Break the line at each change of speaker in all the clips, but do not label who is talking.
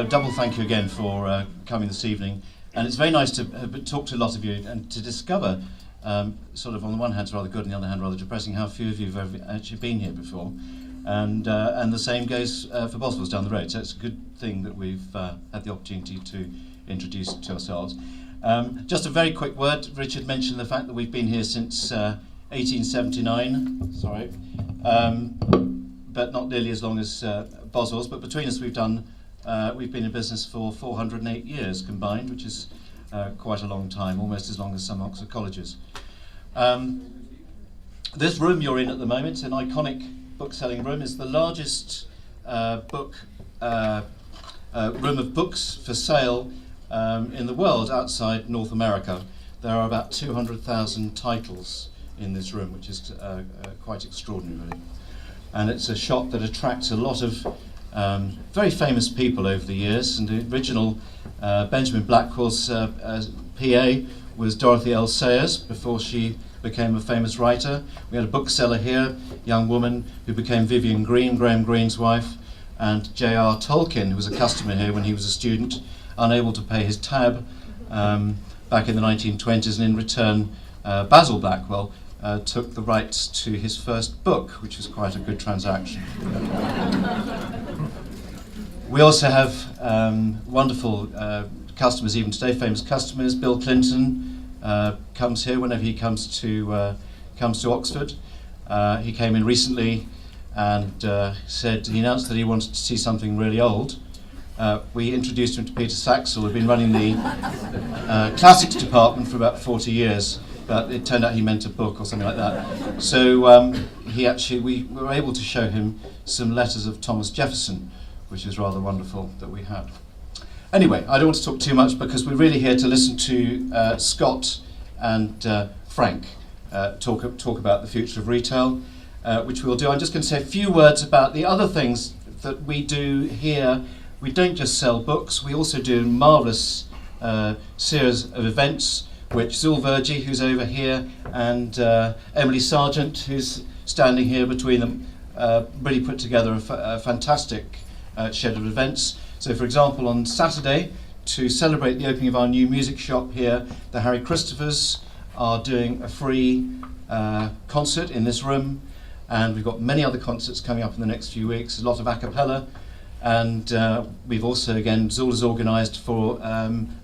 Double thank you again for coming this evening, and it's very nice to talk to a lot of you and to discover, sort of on the one hand it's rather good, on the other hand rather depressing, how few of you have ever actually been here before, and the same goes for Boswell's down the road. So it's a good thing that we've had the opportunity to introduce to ourselves. Just a very quick word. Richard mentioned the fact that we've been here since 1879. Sorry. But not nearly as long as Boswell's. But between us, we've been in business for 408 years combined, which is quite a long time, almost as long as some Oxford colleges. This room you're in at the moment, an iconic book-selling room, is the largest room of books for sale in the world outside North America. There are about 200,000 titles in this room, which is quite extraordinary, really. And it's a shop that attracts a lot of very famous people over the years. And the original Benjamin Blackwell's PA was Dorothy L. Sayers before she became a famous writer. We had a bookseller here, a young woman who became Vivian Green, Graham Greene's wife, and J.R. Tolkien, who was a customer here when he was a student, unable to pay his tab back in the 1920s, and in return Basil Blackwell took the rights to his first book, which was quite a good transaction. We also have wonderful customers even today, famous customers. Bill Clinton comes here whenever he comes to Oxford. He came in recently and he announced that he wanted to see something really old. We introduced him to Peter Saxel, who'd been running the classics department for about 40 years. But it turned out he meant a book or something like that. So we were able to show him some letters of Thomas Jefferson, which is rather wonderful that we had. Anyway, I don't want to talk too much because we're really here to listen to Scott and Frank talk about the future of retail, which we'll do. I'm just going to say a few words about the other things that we do here. We don't just sell books, we also do a marvellous series of events, which Zul Verji, who's over here, and Emily Sargent, who's standing here between them, really put together a fantastic schedule of events. So, for example, on Saturday, to celebrate the opening of our new music shop here, the Harry Christophers are doing a free concert in this room, and we've got many other concerts coming up in the next few weeks, a lot of a cappella. And we've also, again, Zul has organised for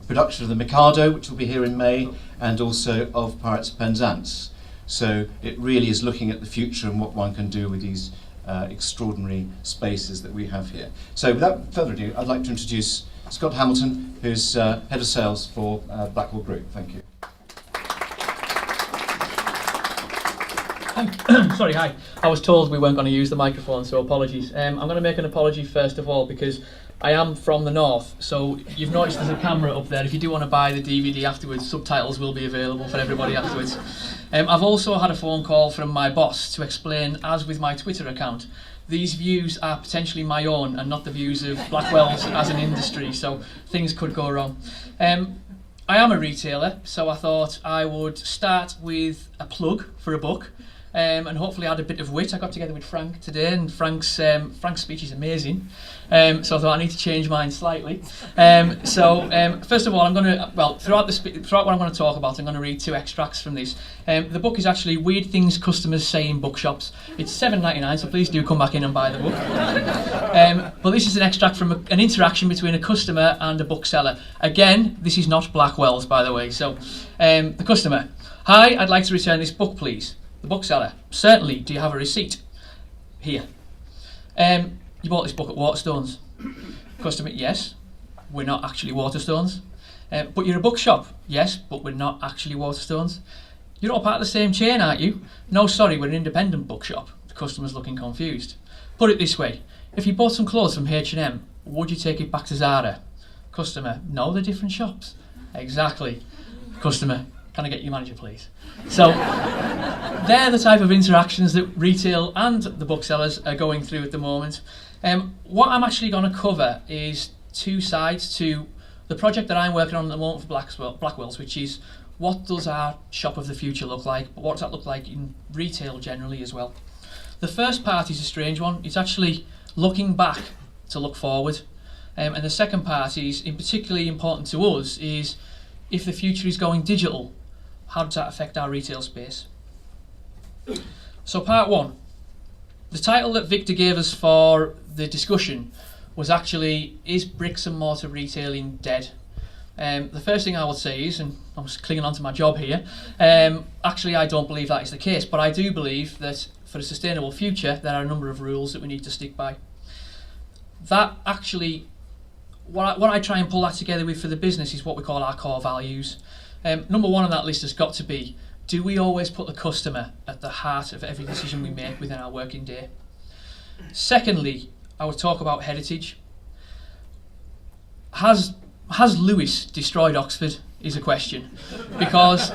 production of the Mikado, which will be here in May, and also of Pirates of Penzance. So it really is looking at the future and what one can do with these extraordinary spaces that we have here. So without further ado, I'd like to introduce Scott Hamilton, who's Head of Sales for Blackwell Group. Thank you.
Sorry, hi. I was told we weren't going to use the microphone, so apologies. I'm going to make an apology first of all because I am from the north, so you've noticed there's a camera up there. If you do want to buy the DVD afterwards, subtitles will be available for everybody afterwards. I've also had a phone call from my boss to explain, as with my Twitter account, these views are potentially my own and not the views of Blackwell's as an industry, so things could go wrong. I am a retailer, so I thought I would start with a plug for a book. And hopefully add a bit of wit. I got together with Frank today, and Frank's speech is amazing. So I thought I need to change mine slightly. First of all, I'm going to throughout what I'm going to talk about, I'm going to read two extracts from this. The book is actually Weird Things Customers Say in Bookshops. It's $7.99, so please do come back in and buy the book. But this is an extract from an interaction between a customer and a bookseller. Again, this is not Blackwell's, by the way. So the customer: "Hi, I'd like to return this book, please." The bookseller: "Certainly, do you have a receipt?" "Here." "You bought this book at Waterstones?" Customer: "Yes, we're not actually Waterstones." "But you're a bookshop?" "Yes, but we're not actually Waterstones." "You're all part of the same chain, aren't you?" "No, sorry, we're an independent bookshop." The customer's looking confused. "Put it this way, if you bought some clothes from H&M, would you take it back to Zara?" Customer: "No, they're different shops." "Exactly." Customer: can I get your manager, please? So they're the type of interactions that retail and the booksellers are going through at the moment. What I'm actually going to cover is two sides to the project that I'm working on at the moment for Blackwell's, which is what does our shop of the future look like, but what does that look like in retail generally as well. The first part is a strange one. It's actually looking back to look forward. And the second part is, in particularly important to us, is if the future is going digital, how does that affect our retail space? So part one, the title that Victor gave us for the discussion was actually, is bricks and mortar retailing dead? The first thing I would say is, and I'm just clinging on to my job here, actually I don't believe that is the case, but I do believe that for a sustainable future there are a number of rules that we need to stick by. That actually, what I try and pull that together with for the business is what we call our core values. Number one on that list has got to be, do we always put the customer at the heart of every decision we make within our working day? Secondly, I would talk about heritage. Has Lewis destroyed Oxford is a question, because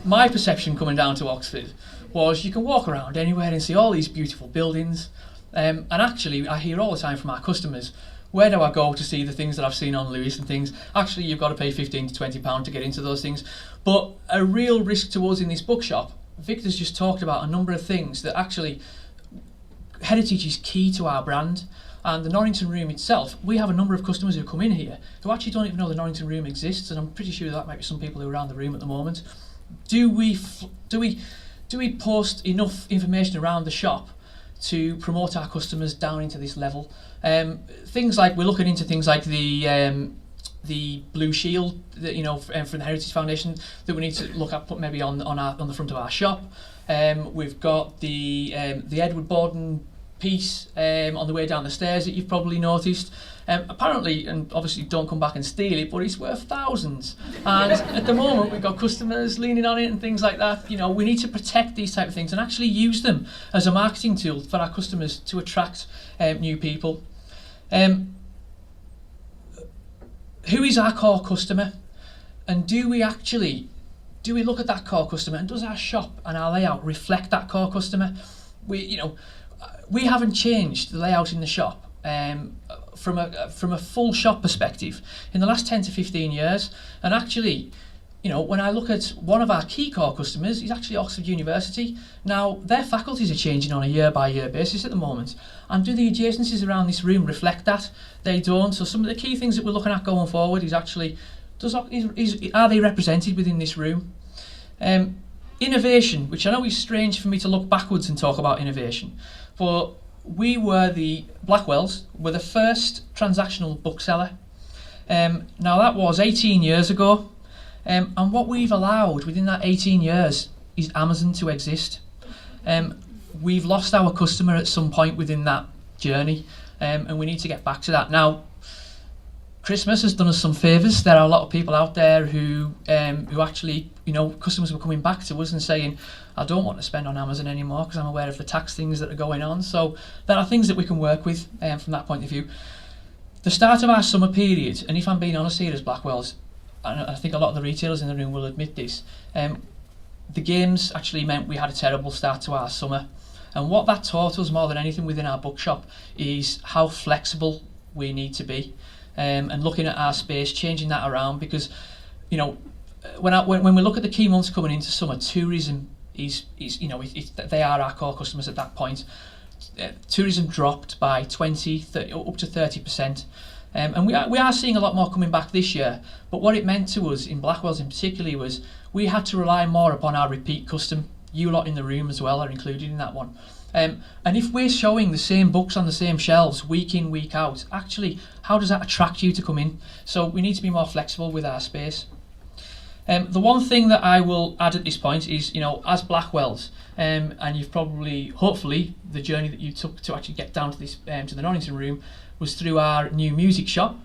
my perception coming down to Oxford was you can walk around anywhere and see all these beautiful buildings, and actually I hear all the time from our customers, where do I go to see the things that I've seen on Lewis and things? Actually, you've got to pay £15 to £20 to get into those things. But a real risk to us in this bookshop, Victor's just talked about a number of things that actually, heritage is key to our brand. And the Norrington Room itself, we have a number of customers who come in here who actually don't even know the Norrington Room exists, and I'm pretty sure that might be some people who are around the room at the moment. Do we post enough information around the shop to promote our customers down into this level? Things like, we're looking into things like the Blue Shield, that, you know, from the Heritage Foundation, that we need to look at, put maybe on the front of our shop. We've got the Edward Borden piece on the way down the stairs that you've probably noticed. Apparently, and obviously don't come back and steal it, but it's worth thousands. And at the moment we've got customers leaning on it and things like that. You know, we need to protect these type of things and actually use them as a marketing tool for our customers to attract new people. Who is our core customer? And do we look at that core customer, and does our shop and our layout reflect that core customer? We haven't changed the layout in the shop from a full shop perspective in the last 10 to 15 years. And actually, you know, when I look at one of our key core customers, is actually Oxford University. Now, their faculties are changing on a year-by-year basis at the moment. And do the adjacencies around this room reflect that? They don't. So some of the key things that we're looking at going forward is actually, are they represented within this room? Innovation, which I know is strange for me to look backwards and talk about innovation, but Blackwell's were the first transactional bookseller. Now that was 18 years ago, and what we've allowed within that 18 years is Amazon to exist. We've lost our customer at some point within that journey, and we need to get back to that. Now, Christmas has done us some favours. There are a lot of people out there who actually, you know, customers were coming back to us and saying, I don't want to spend on Amazon anymore because I'm aware of the tax things that are going on. So there are things that we can work with from that point of view. The start of our summer period, and if I'm being honest here as Blackwell's, and I think a lot of the retailers in the room will admit this, the games actually meant we had a terrible start to our summer. And what that taught us more than anything within our bookshop is how flexible we need to be. And looking at our space, changing that around, because, you know, when we look at the key months coming into summer, tourism is they are our core customers at that point. Tourism dropped by 20, 30, up to 30%, and we are seeing a lot more coming back this year. But what it meant to us in Blackwell's in particular was we had to rely more upon our repeat custom. You lot in the room as well are included in that one. And if we're showing the same books on the same shelves week in, week out, actually, how does that attract you to come in? So we need to be more flexible with our space. The one thing that I will add at this point is, you know, as Blackwell's, and you've probably, hopefully, the journey that you took to actually get down to this to the Norrington Room was through our new music shop.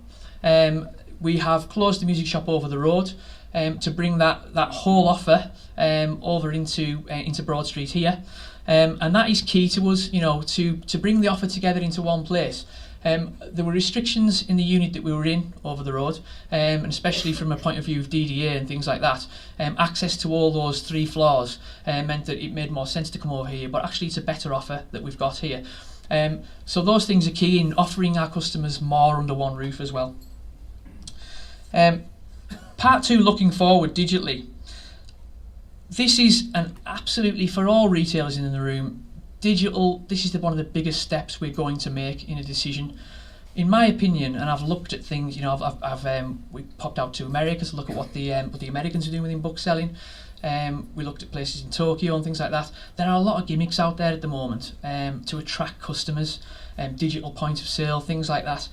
We have closed the music shop over the road to bring that whole offer over into Broad Street here. And that is key to us, you know, to bring the offer together into one place. There were restrictions in the unit that we were in over the road, and especially from a point of view of DDA and things like that. Access to all those 3 floors meant that it made more sense to come over here, but actually it's a better offer that we've got here. So those things are key in offering our customers more under one roof as well. Part 2, looking forward digitally. This is an absolutely, for all retailers in the room, digital, this is one of the biggest steps we're going to make in a decision. In my opinion, and I've looked at things, you know, we popped out to America to look at what the Americans are doing within book selling. We looked at places in Tokyo and things like that. There are a lot of gimmicks out there at the moment to attract customers, digital point of sale, things like that.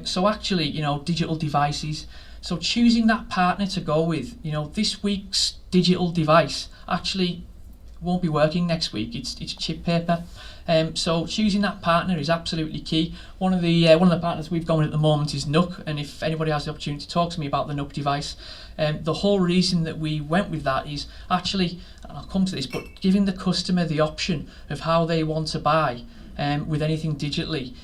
So actually, you know, digital devices. So choosing that partner to go with, you know, this week's digital device actually won't be working next week. It's chip paper. So choosing that partner is absolutely key. One of the partners we've gone with at the moment is Nook, and if anybody has the opportunity to talk to me about the Nook device, the whole reason that we went with that is actually, and I'll come to this, but giving the customer the option of how they want to buy with anything digitally.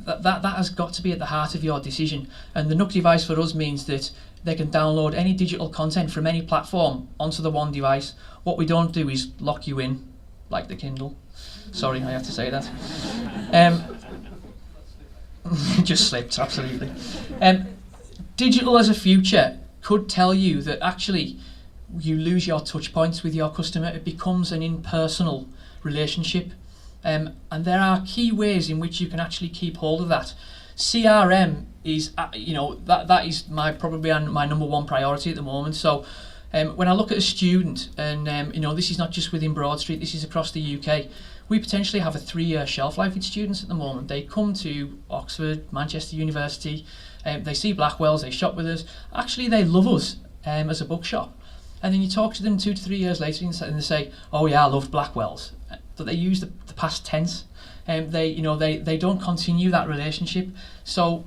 That has got to be at the heart of your decision. And the Nook device for us means that they can download any digital content from any platform onto the one device. What we don't do is lock you in like the Kindle. Sorry, I have to say that. Just slipped, absolutely. Digital as a future could tell you that actually you lose your touch points with your customer. It becomes an impersonal relationship. And there are key ways in which you can actually keep hold of that. CRM is, you know, that is probably my number one priority at the moment. So when I look at a student, and you know, this is not just within Broad Street, this is across the UK. We potentially have a 3-year shelf life with students at the moment. They come to Oxford, Manchester University, they see Blackwell's, they shop with us. Actually, they love us as a bookshop. And then you talk to them 2 to 3 years later and they say, oh yeah, I loved Blackwell's. But they use the past tense. They don't continue that relationship. So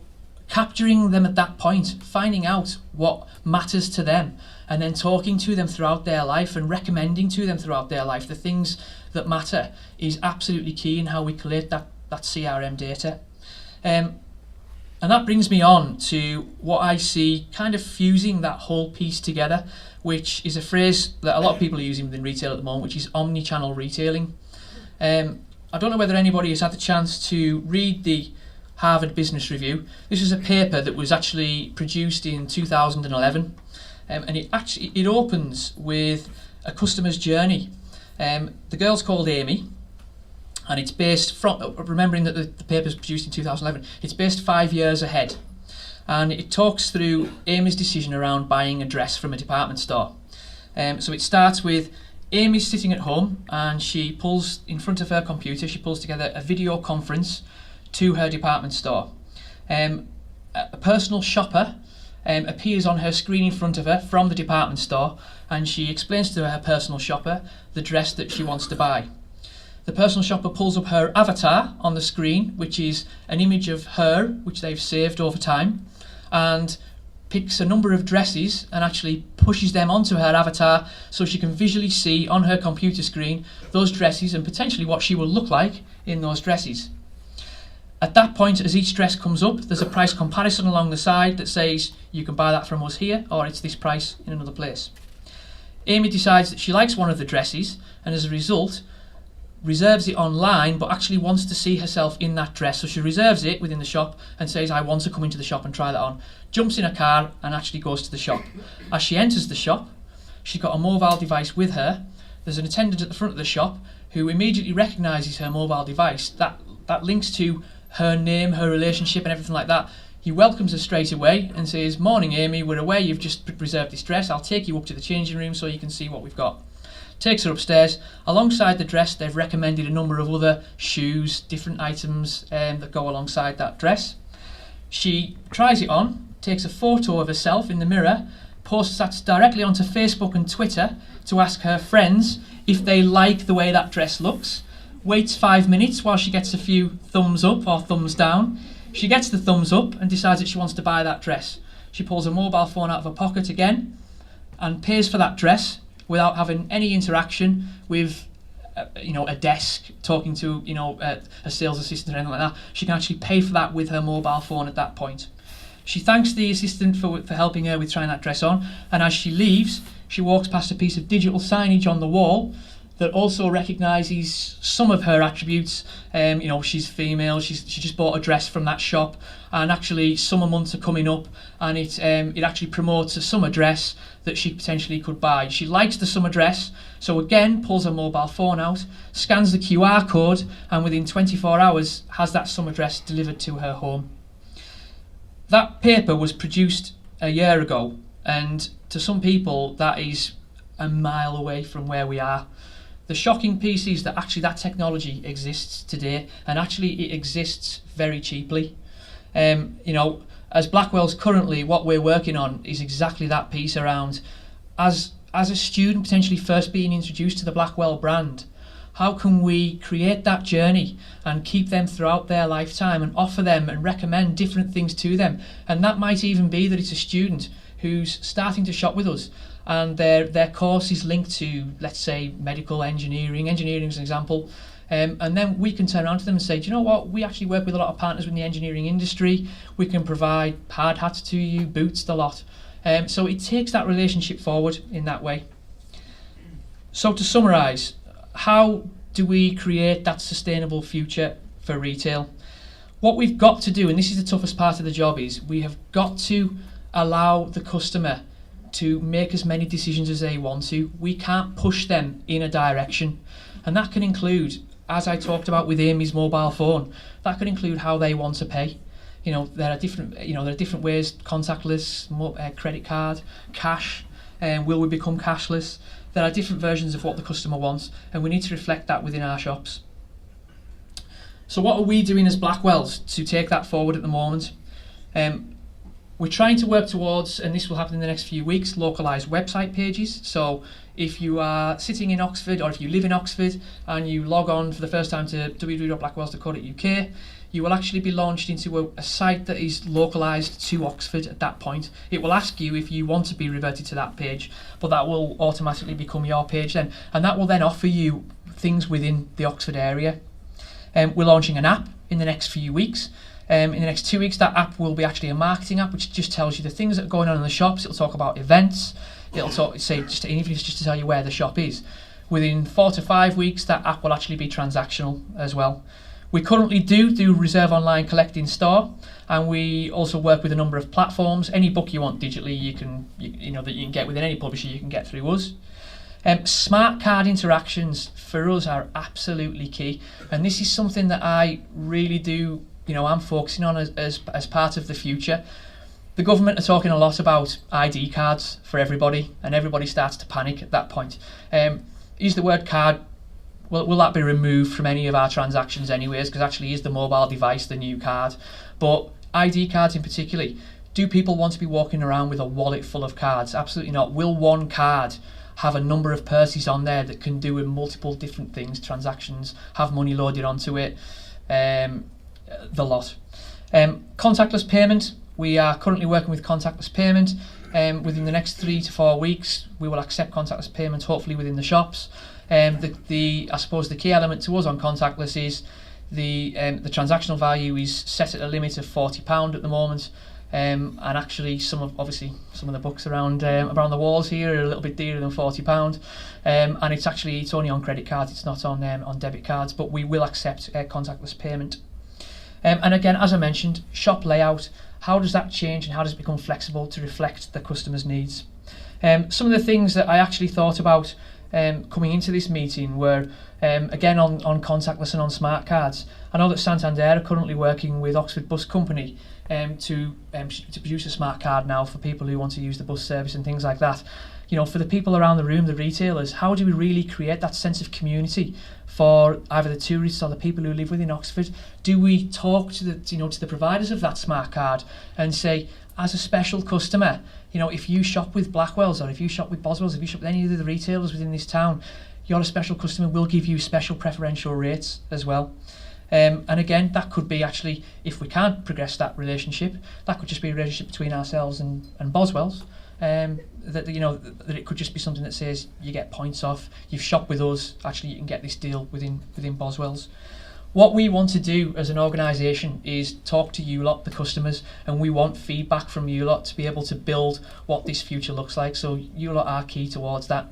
capturing them at that point, finding out what matters to them, and then talking to them throughout their life and recommending to them throughout their life the things that matter is absolutely key in how we collate that CRM data. And that brings me on to what I see kind of fusing that whole piece together, which is a phrase that a lot of people are using within retail at the moment, which is omni-channel retailing. I don't know whether anybody has had the chance to read the Harvard Business Review. This is a paper that was actually produced in 2011, and it opens with a customer's journey. The girl's called Amy, and it's based from, remembering that the paper was produced in 2011, it's based 5 years ahead, and it talks through Amy's decision around buying a dress from a department store. So it starts with Amy's sitting at home, and she pulls, in front of her computer, she pulls together a video conference to her department store. A personal shopper appears on her screen in front of her from the department store, and she explains to her personal shopper the dress that she wants to buy. The personal shopper pulls up her avatar on the screen, which is an image of her, which they've saved over time, and picks a number of dresses and actually pushes them onto her avatar so she can visually see on her computer screen those dresses and potentially what she will look like in those dresses. At that point, as each dress comes up, there's a price comparison along the side that says you can buy that from us here, or it's this price in another place. Amy decides that she likes one of the dresses, and as a result reserves it online, but actually wants to see herself in that dress. So she reserves it within the shop and says, I want to come into the shop and try that on. Jumps in a car and actually goes to the shop. As she enters the shop, she's got a mobile device with her. There's an attendant at the front of the shop who immediately recognises her mobile device. That links to her name, her relationship and everything like that. He welcomes her straight away and says, morning Amy, we're aware you've just reserved this dress. I'll take you up to the changing room so you can see what we've got. Takes her upstairs. Alongside the dress, they've recommended a number of other shoes, different items that go alongside that dress. She tries it on, takes a photo of herself in the mirror, posts that directly onto Facebook and Twitter to ask her friends if they like the way that dress looks. Waits 5 minutes while she gets a few thumbs up or thumbs down. She gets the thumbs up and decides that she wants to buy that dress. She pulls her mobile phone out of her pocket again and pays for that dress without having any interaction with a desk, talking to a sales assistant or anything like that. She can actually pay for that with her mobile phone at that point. She thanks the assistant for helping her with trying that dress on, and as she leaves, she walks past a piece of digital signage on the wall that also recognises some of her attributes. She's female, she just bought a dress from that shop, and actually summer months are coming up, and it actually promotes a summer dress that she potentially could buy. She likes the summer dress, so again pulls her mobile phone out, scans the QR code, and within 24 hours has that summer dress delivered to her home. That paper was produced a year ago, and to some people that is a mile away from where we are. The shocking piece is that actually that technology exists today, and actually it exists very cheaply. As Blackwell's currently, what we're working on is exactly that piece around, as a student potentially first being introduced to the Blackwell brand, how can we create that journey and keep them throughout their lifetime and offer them and recommend different things to them? And that might even be that it's a student who's starting to shop with us, and their course is linked to, let's say, medical engineering as an example, and then we can turn around to them and say, do you know what, we actually work with a lot of partners in the engineering industry, we can provide hard hats to you, boots, the lot. So it takes that relationship forward in that way. So to summarise, how do we create that sustainable future for retail? What we've got to do, and this is the toughest part of the job, is we have got to allow the customer to make as many decisions as they want to. We can't push them in a direction, and that can include, as I talked about with Amy's mobile phone, that could include how they want to pay. There are different ways: contactless, credit card, cash, will we become cashless? There are different versions of what the customer wants, and we need to reflect that within our shops. So what are we doing as Blackwells to take that forward at the moment? We're trying to work towards, and this will happen in the next few weeks, localised website pages. So if you are sitting in Oxford, or if you live in Oxford and you log on for the first time to www.blackwells.co.uk, you will actually be launched into a site that is localised to Oxford at that point. It will ask you if you want to be reverted to that page, but that will automatically become your page then, and that will then offer you things within the Oxford area. We're launching an app in the next few weeks. In the next 2 weeks, that app will be actually a marketing app, which just tells you the things that are going on in the shops. It'll talk about events. It'll talk, even if it's just to tell you where the shop is. Within 4 to 5 weeks, that app will actually be transactional as well. We currently do reserve online, collect in store, and we also work with a number of platforms. Any book you want digitally, that you can get within any publisher, you can get through us. Smart card interactions for us are absolutely key, and this is something that I really do. I'm focusing on as part of the future. The government are talking a lot about ID cards for everybody, and everybody starts to panic at that point. Is the word card, will that be removed from any of our transactions anyways? Because actually is the mobile device the new card? But ID cards in particular, do people want to be walking around with a wallet full of cards? Absolutely not. Will one card have a number of purses on there that can do multiple different things, transactions, have money loaded onto it? The lot. Contactless payment, we are currently working with contactless payment. Within the next 3 to 4 weeks, we will accept contactless payment, hopefully within the shops. I suppose the key element to us on contactless is the transactional value is set at a limit of £40 at the moment. And actually some of the books around the walls here are a little bit dearer than £40. And it's only on credit cards, it's not on debit cards, but we will accept contactless payment. And again, as I mentioned, shop layout, how does that change and how does it become flexible to reflect the customer's needs? Some of the things that I actually thought about coming into this meeting were, again, on contactless and on smart cards. I know that Santander are currently working with Oxford Bus Company to produce a smart card now for people who want to use the bus service and things like that. For the people around the room, the retailers, how do we really create that sense of community for either the tourists or the people who live within Oxford? Do we talk to the providers of that smart card and say, as a special customer, if you shop with Blackwells or if you shop with Boswells, if you shop with any of the retailers within this town, you're a special customer, we'll give you special preferential rates as well. And again, that could be actually, if we can't progress that relationship, that could just be a relationship between ourselves and Boswells. that it could just be something that says you get points off, you've shopped with us, actually you can get this deal within Boswell's. What we want to do as an organisation is talk to you lot, the customers, and we want feedback from you lot to be able to build what this future looks like. So you lot are key towards that.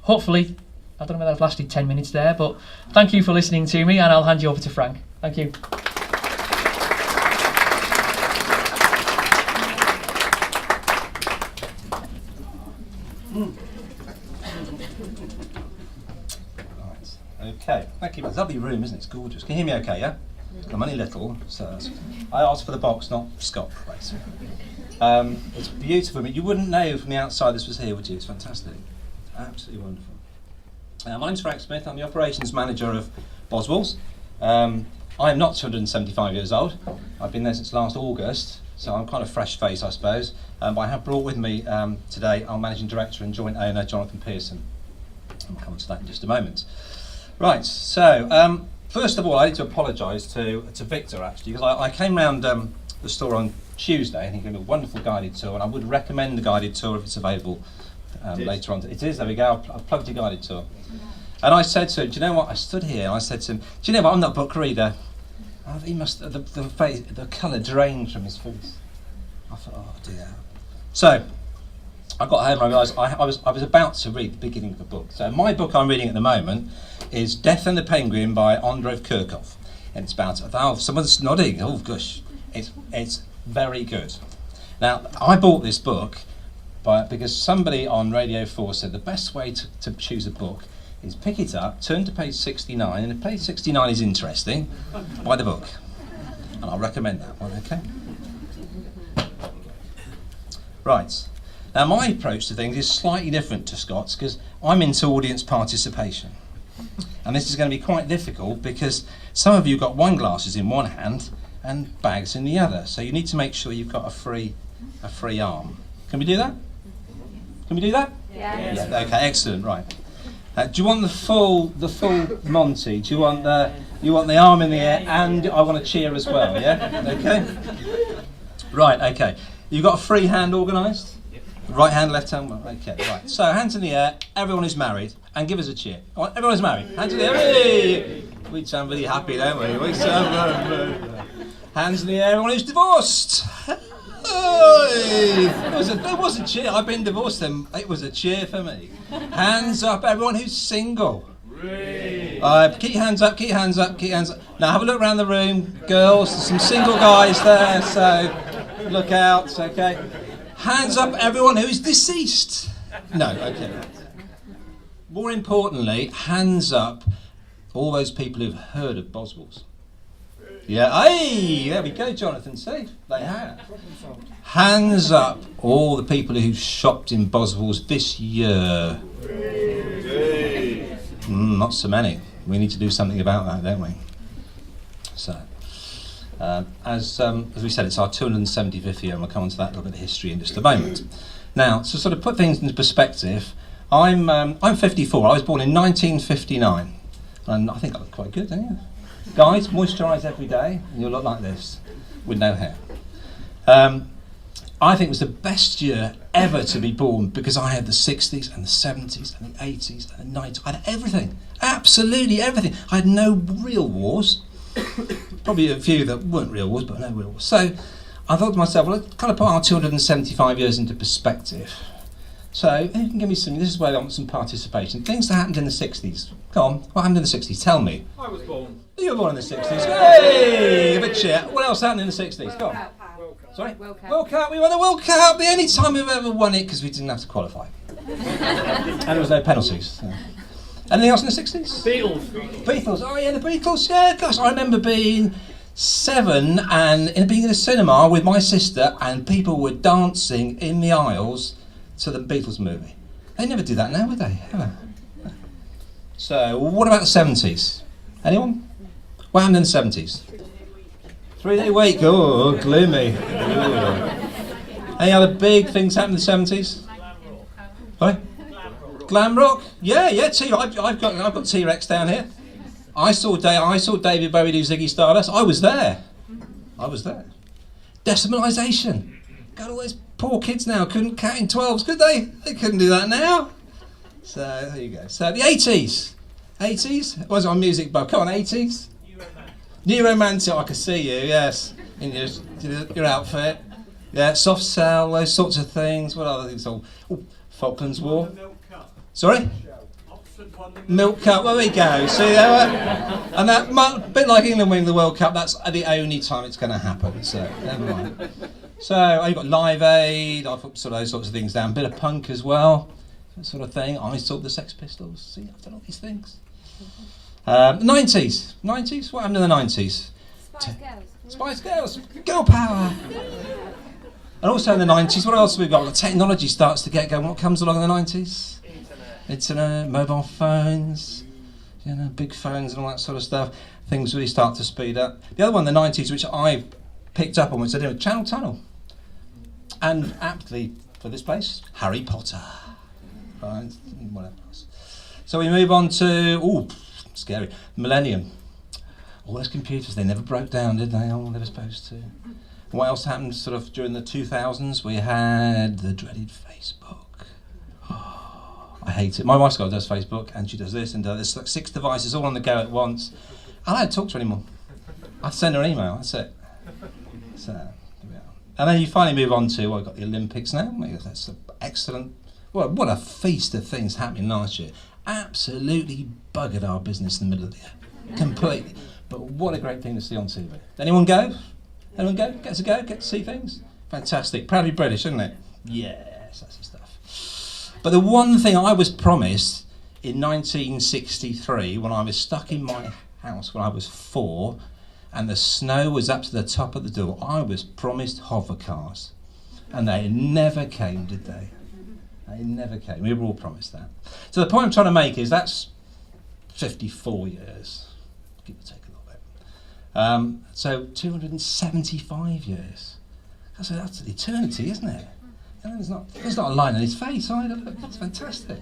Hopefully, I don't know whether I've lasted 10 minutes there, but thank you for listening to me, and I'll hand you over to Frank. Thank you.
Okay, thank you. It's a lovely room, isn't it? It's gorgeous. Can you hear me okay, yeah? I'm only little, so I asked for the box, not Scott. Right. It's beautiful. I mean, you wouldn't know from the outside this was here, would you? It's fantastic. Absolutely wonderful. My name's Frank Smith. I'm the operations manager of Boswell's. I am not 275 years old. I've been there since last August, so I'm kind of fresh face, I suppose. But I have brought with me today our managing director and joint owner, Jonathan Pearson. I'll come on to that in just a moment. Right, so first of all, I need to apologise to Victor actually, because I came round the store on Tuesday and he gave me a wonderful guided tour, and I would recommend the guided tour if it's available later on. It is, there we go, I've plugged your guided tour. And I said to him, do you know what, I stood here and I said to him, do you know what, I'm not a book reader. He must, the colour drained from his face. I thought, oh dear. So, I got home and I realised I was about to read the beginning of a book. So my book I'm reading at the moment is Death and the Penguin by Andrei Kirchhoff. And it's about, someone's nodding, oh gosh, it's very good. Now, I bought this book because somebody on Radio 4 said the best way to choose a book is pick it up, turn to page 69, and if page 69 is interesting, buy the book. And I'll recommend that one, okay? Right. Now, my approach to things is slightly different to Scott's because I'm into audience participation. And this is going to be quite difficult because some of you got wine glasses in one hand and bags in the other. So you need to make sure you've got a free arm. Can we do that? Can we do that?
Yes.
Yeah. Okay, excellent, right. Do you want the full Monty? Do you want the arm in the air, and I want to cheer as well, yeah? Okay? Right, okay. You've got a free hand organised? Right hand, left hand, okay, right. So hands in the air, everyone who's married, and give us a cheer. All right, everyone who's married, hands in the air, hey! We sound really happy, don't we? Hands in the air, everyone who's divorced. Hey! It was a cheer, I've been divorced then, it was a cheer for me. Hands up, everyone who's single. Keep your hands up, keep your hands up, keep your hands up. Now have a look around the room, girls, there's some single guys there, so look out, okay. Hands up, everyone who is deceased. No, okay. More importantly, hands up all those people who've heard of Boswell's. Yeah, hey, there we go, Jonathan, see? They have. Hands up all the people who've shopped in Boswell's this year. Not so many. We need to do something about that, don't we? So. As we said, it's our 275th year, and we'll come on to that little bit of history in just a moment. Now, to sort of put things into perspective, I'm 54. I was born in 1959, and I think I look quite good, don't you? Guys, moisturise every day, and you'll look like this, with no hair. I think it was the best year ever to be born because I had the 60s and the 70s and the 80s and the 90s. I had everything, absolutely everything. I had no real wars. Probably a few that weren't real wars, but no real wars. So I thought to myself, well, let's kind of put our 275 years into perspective. So who can give me some, this is where I want some participation. Things that happened in the 60s. Go on, what happened in the 60s? Tell me.
I was born.
You were born in the 60s. Hey, a bit cheer. What else happened in the 60s? Go on. Sorry? World Cup. We won the World Cup. The only time we've ever won it because we didn't have to qualify. And there was no penalties. So. Anything else in the 60s? Beatles. Oh yeah, the Beatles. Yeah, gosh, I remember being 7 and being in a cinema with my sister, and people were dancing in the aisles to the Beatles movie. They never do that now, would they? Ever? So, what about the 70s? Anyone? What happened in the 70s? 3-day week. Oh, gloomy. Ooh. Any other big things happened in the 70s? Sorry? Glam rock? Yeah. I've got T-Rex down here. I saw David Bowie do Ziggy Stardust. I was there. Decimalisation. Got all those Poor kids now couldn't count in 12s, could they? They couldn't do that now. So there you go. So the 80s. 80s? Was on music, Bob? Come on, 80s. New Romantic. I can see you. Yes, in your outfit. Yeah, soft cell, those sorts of things. What other things? Oh, Falklands War. Sorry. Milk Cup. There we go. See there. And that a bit like England winning the World Cup. That's the only time it's going to happen. So never mind. So you've got Live Aid. I put sort of those sorts of things down. A bit of punk as well. That sort of thing. I saw the Sex Pistols. See, I've done all these things. 90s. 90s? What happened in the 90s?
Spice Girls.
Spice Girls. Girl power. And also in the 90s, what else have we got? The technology starts to get going. What comes along in the 90s? Internet, mobile phones, big phones and all that sort of stuff. Things really start to speed up. The other one in the 90s, which I picked up on, which I did with Channel Tunnel. And aptly for this place, Harry Potter. Right, whatever else. So we move on to, scary, Millennium. All those computers, they never broke down, did they? Oh, they were supposed to. What else happened sort of during the 2000s? We had the dreaded Facebook. I hate it. My wife's got does Facebook, and she does this and does this. Like 6 devices all on the go at once. I don't talk to her anymore. I send her an email. That's it. So, yeah. And then you finally move on to, we've got the Olympics now. That's excellent. Well, what a feast of things happening last year. Absolutely buggered our business in the middle of the year. Completely. But what a great thing to see on TV. Anyone go? Anyone go? Get to see things? Fantastic. Proudly British, isn't it? Yes, that's the stuff. But the one thing I was promised in 1963, when I was stuck in my house when I was 4, and the snow was up to the top of the door, I was promised hover cars. And they never came, did they? They never came. We were all promised that. So the point I'm trying to make is that's 54 years, give or take a little bit. So 275 years. That's an eternity, isn't it? And there's not a line on his face either. That's fantastic.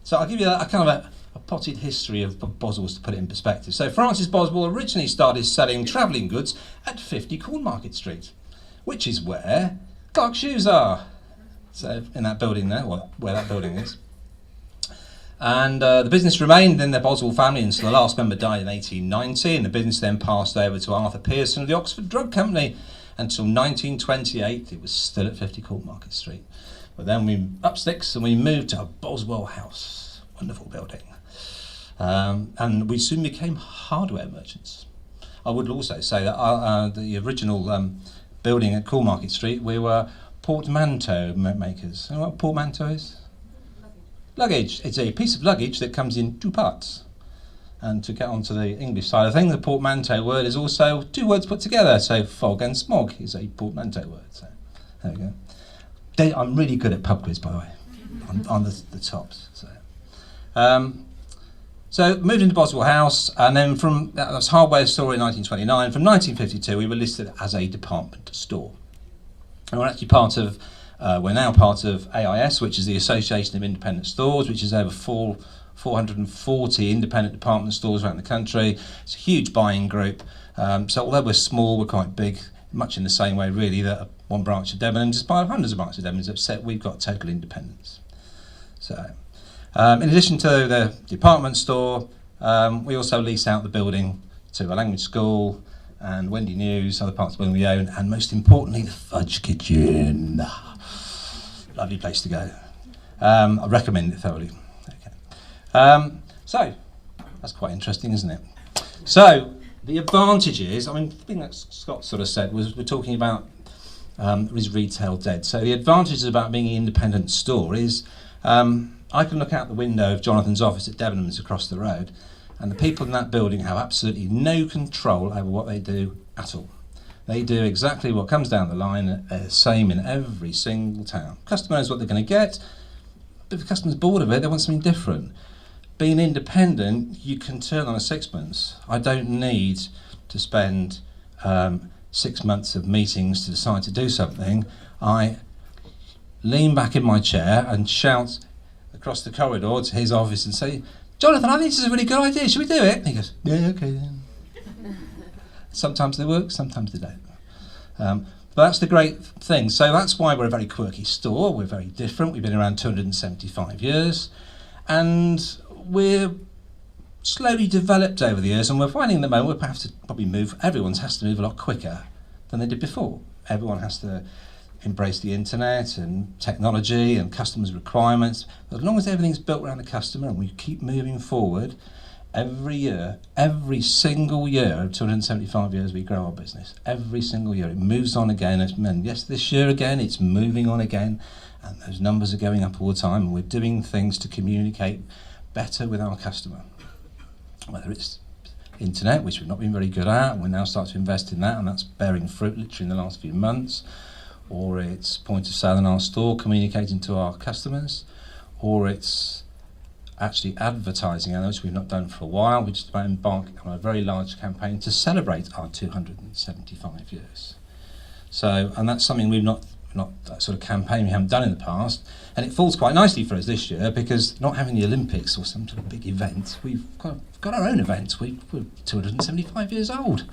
So I'll give you a kind of a potted history of Boswell's to put it in perspective. So Francis Boswell originally started selling travelling goods at 50 Cornmarket Street, which is where Clark Shoes are. So in that building there, where that building is. And the business remained in the Boswell family until the last member died in 1890, and the business then passed over to Arthur Pearson of the Oxford Drug Company. Until 1928, it was still at 50 Cornmarket Street. But then we up sticks and we moved to Boswell House, wonderful building. And we soon became hardware merchants. I would also say that the original building at Cornmarket Street, we were portmanteau makers. You know what a portmanteau is? Luggage. It's a piece of luggage that comes in 2 parts. And to get onto the English side of things, the portmanteau word is also 2 words put together. So fog and smog is a portmanteau word. So there we go. I'm really good at pub quiz, by the way, on the tops. So moved into Boswell House, and then from that was hardware store in 1929. From 1952, we were listed as a department store. And we're actually we're now part of AIS, which is the Association of Independent Stores, which is over 440 independent department stores around the country. It's a huge buying group. So although we're small, we're quite big, much in the same way really that one branch of Debenhams is part of hundreds of branches of Debenhams, except we've got total independence. So in addition to the department store, we also lease out the building to a language school and Wendy News, other parts of the building we own, and most importantly the Fudge Kitchen. Lovely place to go. I recommend it thoroughly. So, that's quite interesting, isn't it? So, the advantages, the thing that Scott sort of said was we're talking about is retail dead. So the advantages about being an independent store is I can look out the window of Jonathan's office at Debenhams across the road, and the people in that building have absolutely no control over what they do at all. They do exactly what comes down the line, same in every single town. Customer knows what they're going to get, but if the customer's bored of it, they want something different. Being independent, you can turn on a sixpence. I don't need to spend 6 months of meetings to decide to do something. I lean back in my chair and shout across the corridor to his office and say, "Jonathan, I think this is a really good idea. Should we do it?" And he goes, "Yeah, okay then." Sometimes they work, sometimes they don't. But that's the great thing. So that's why we're a very quirky store. We're very different. We've been around 275 years. And we're slowly developed over the years. And we're finding at the moment we have to probably move, everyone has to move a lot quicker than they did before. Everyone has to embrace the internet and technology and customers' requirements. But as long as everything's built around the customer and we keep moving forward, every year, every single year of 275 years, we grow our business. Every single year, it moves on again. Yes, this year again, it's moving on again, and those numbers are going up all the time, and we're doing things to communicate better with our customer. Whether it's internet, which we've not been very good at, and we're now starting to invest in that, and that's bearing fruit literally in the last few months, or it's point of sale in our store, communicating to our customers, or it's actually advertising, which we've not done for a while. We're just about to embark on a very large campaign to celebrate our 275 years. So, and that's something we've not that sort of campaign we haven't done in the past, and it falls quite nicely for us this year because not having the Olympics or some sort of big event, we've got our own events. We're 275 years old,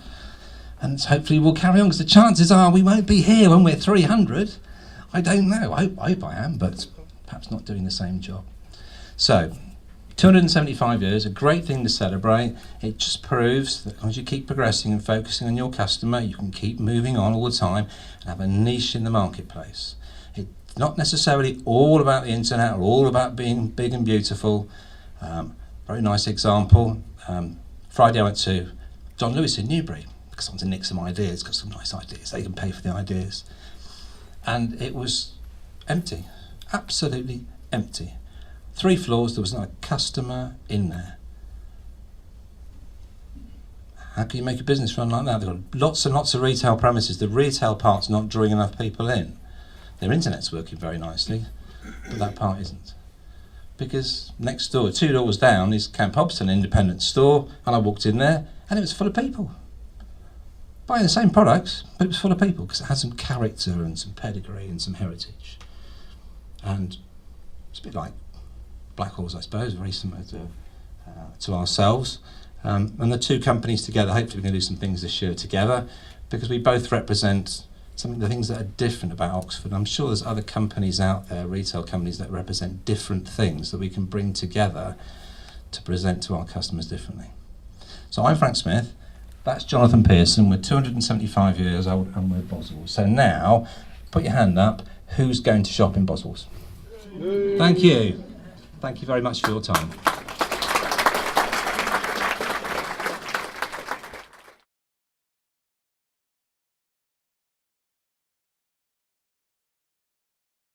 and hopefully we'll carry on because the chances are we won't be here when we're 300. I don't know. I hope I am, but perhaps not doing the same job. So, 275 years, a great thing to celebrate. It just proves that as you keep progressing and focusing on your customer, you can keep moving on all the time and have a niche in the marketplace. It's not necessarily all about the internet or all about being big and beautiful. Very nice example. Friday I went to John Lewis in Newbury because I want to nick some ideas, got some nice ideas. They can pay for the ideas. And it was empty, absolutely empty. 3 floors, there was not a customer in there. How can you make a business run like that? They've got lots and lots of retail premises. The retail part's not drawing enough people in. Their internet's working very nicely, but that part isn't. Because next door, 2 doors down, is Camp Hobson, an independent store, and I walked in there, and it was full of people. Buying the same products, but it was full of people, because it had some character and some pedigree and some heritage. And it's a bit like Blackwell's, I suppose, very similar to ourselves. And the 2 companies together, hopefully we're going to do some things this year together, because we both represent some of the things that are different about Oxford. I'm sure there's other companies out there, retail companies, that represent different things that we can bring together to present to our customers differently. So I'm Frank Smith, that's Jonathan Pearson, we're 275 years old and we're Boswells. So now, put your hand up, who's going to shop in Boswells? Thank you. Thank you very much for your time.